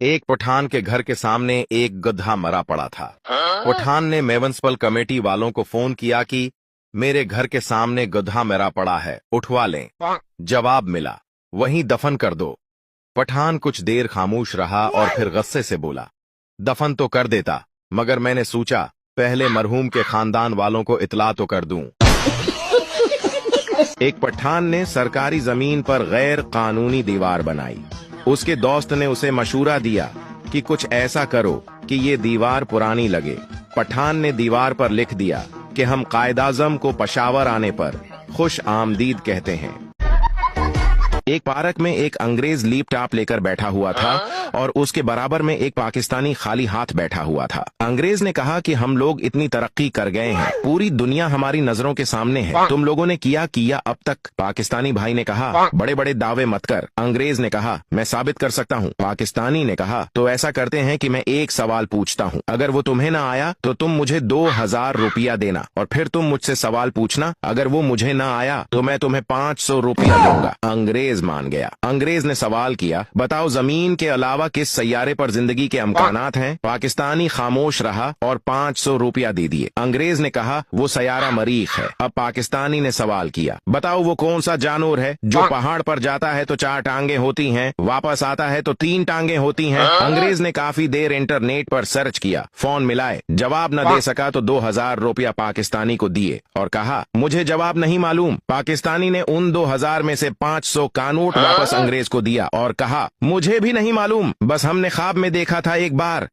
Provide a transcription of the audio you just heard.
एक पठान के घर के सामने एक गधा मरा पड़ा था। पठान ने म्युनिसिपल कमेटी वालों को फोन किया कि मेरे घर के सामने गधा मरा पड़ा है, उठवा लें। जवाब मिला, वहीं दफन कर दो। पठान कुछ देर खामोश रहा और फिर गुस्से से बोला, दफन तो कर देता, मगर मैंने सोचा पहले मरहूम के खानदान वालों को इतला तो कर दूं। एक पठान ने सरकारी जमीन पर गैर कानूनी दीवार बनाई। उसके दोस्त ने उसे मशूरा दिया कि कुछ ऐसा करो कि ये दीवार पुरानी लगे। पठान ने दीवार पर लिख दिया कि हम कायद-ए-आज़म को पेशावर आने पर खुश आमदीद कहते हैं। एक पार्क में एक अंग्रेज लैपटॉप लेकर बैठा हुआ था और उसके बराबर में एक पाकिस्तानी खाली हाथ बैठा हुआ था। अंग्रेज ने कहा कि हम लोग इतनी तरक्की कर गए हैं, पूरी दुनिया हमारी नजरों के सामने है, तुम लोगों ने किया अब तक। पाकिस्तानी भाई ने कहा, बड़े बड़े दावे मत कर। अंग्रेज ने कहा, मैं साबित कर सकता हूँ। पाकिस्तानी ने कहा, तो ऐसा करते हैं कि मैं एक सवाल पूछता हूँ, अगर वो तुम्हें ना आया तो तुम मुझे 2000 रुपया देना और फिर तुम मुझसे सवाल पूछना। अगर वो मुझे ना आया तो मैं तुम्हें 500 रुपया दूंगा। अंग्रेज मान गया। अंग्रेज ने सवाल किया, बताओ जमीन के अलावा किस सैयारे पर जिंदगी के अमकानात हैं? पाकिस्तानी खामोश रहा और 500 रुपया दे दिए। अंग्रेज ने कहा, वो सैयारा मरीख है। अब पाकिस्तानी ने सवाल किया, बताओ वो कौन सा जानवर है जो पहाड़ पर जाता है तो 4 टांगे होती हैं, वापस आता है तो 3 टांगे होती हैं? अंग्रेज ने काफी देर इंटरनेट पर सर्च किया, फोन मिलाए, जवाब न दे सका तो 2000 रुपया पाकिस्तानी को दिए और कहा, मुझे जवाब नहीं मालूम। पाकिस्तानी ने उन 2000 में से 500 का नोट वापस अंग्रेज को दिया और कहा, मुझे भी नहीं मालूम, बस हमने ख्वाब में देखा था एक बार।